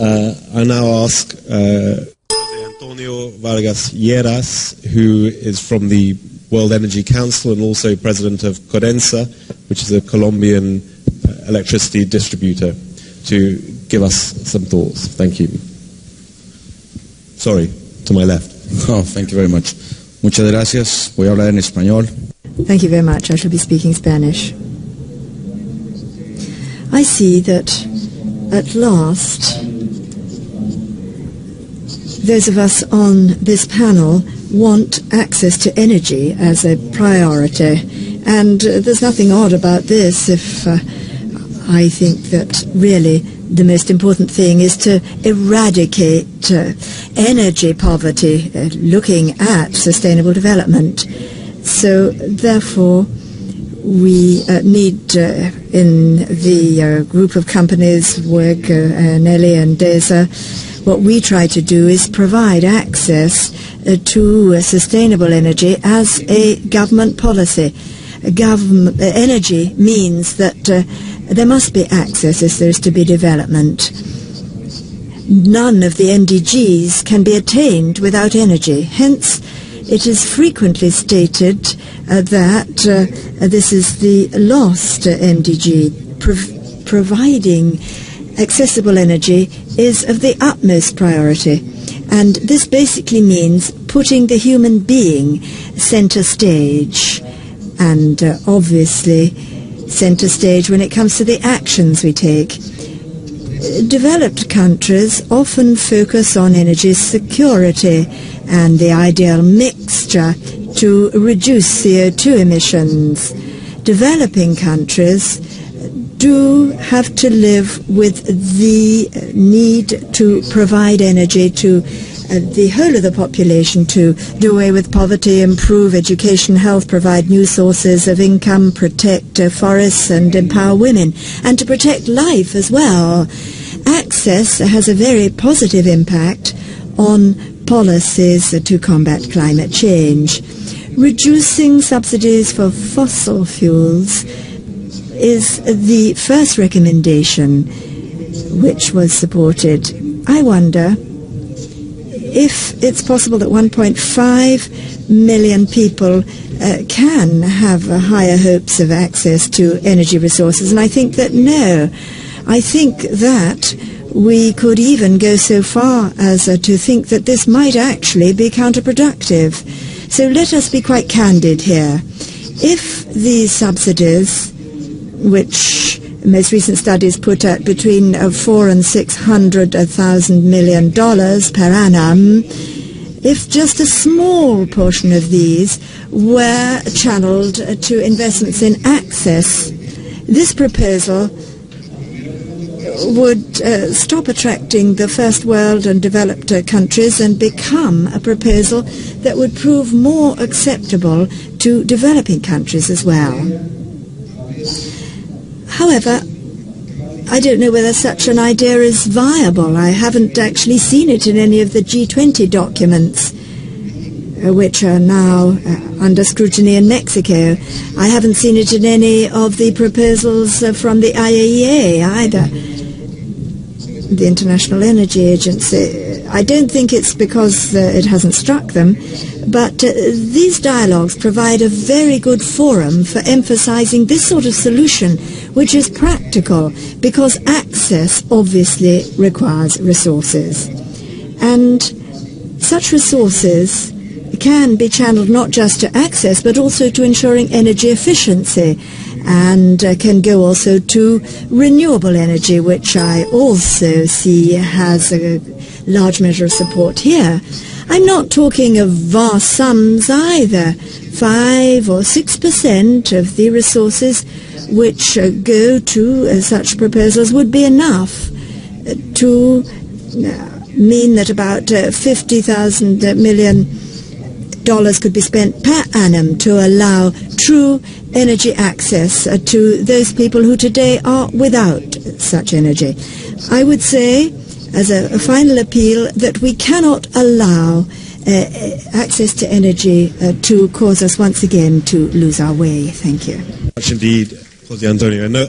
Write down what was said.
I now ask Jose Antonio Vargas Lleras, who is from the World Energy Council and also president of Codensa, which is a Colombian electricity distributor, to give us some thoughts. Thank you. Sorry, to my left. Oh, thank you very much. Muchas gracias. Voy a hablar en español. Thank you very much. I shall be speaking Spanish. I see that at last those of us on this panel want access to energy as a priority, and there's nothing odd about this if I think that really the most important thing is to eradicate energy poverty, looking at sustainable development. So therefore we need in the group of companies, WEG, Nelly and DESA, what we try to do is provide access to sustainable energy as a government policy. Energy means that there must be access if there is to be development. None of the NDGs can be attained without energy. Hence, it is frequently stated that this is the lost NDG. Providing accessible energy is of the utmost priority. And this basically means putting the human being center stage. And obviously center stage when it comes to the actions we take. Developed countries often focus on energy security and the ideal mixture to reduce CO2 emissions. Developing countries do have to live with the need to provide energy to the whole of the population, to do away with poverty, improve education, health, provide new sources of income, protect forests and empower women, and to protect life as well. Access has a very positive impact on policies to combat climate change. Reducing subsidies for fossil fuels is the first recommendation which was supported. I wonder if it's possible that 1.5 million people can have higher hopes of access to energy resources, and I think that no. I think that we could even go so far as to think that this might actually be counterproductive. So let us be quite candid here. If these subsidies, which most recent studies put at between $400 and $600 million per annum, if just a small portion of these were channeled to investments in access, this proposal would stop attracting the first world and developed countries and become a proposal that would prove more acceptable to developing countries as well. However, I don't know whether such an idea is viable. I haven't actually seen it in any of the G20 documents, which are now under scrutiny in Mexico. I haven't seen it in any of the proposals from the IAEA either, the International Energy Agency. I don't think it's because it hasn't struck them, but these dialogues provide a very good forum for emphasizing this sort of solution, which is practical, because access obviously requires resources. And such resources can be channeled not just to access, but also to ensuring energy efficiency, and can go also to renewable energy, which I also see has a large measure of support here. I'm not talking of vast sums either. 5 or 6% of the resources which go to such proposals would be enough to mean that about $50,000 million could be spent per annum to allow true energy access to those people who today are without such energy. I would say, as a final appeal, that we cannot allow access to energy to cause us once again to lose our way. Thank you. Much indeed, Jose Antonio.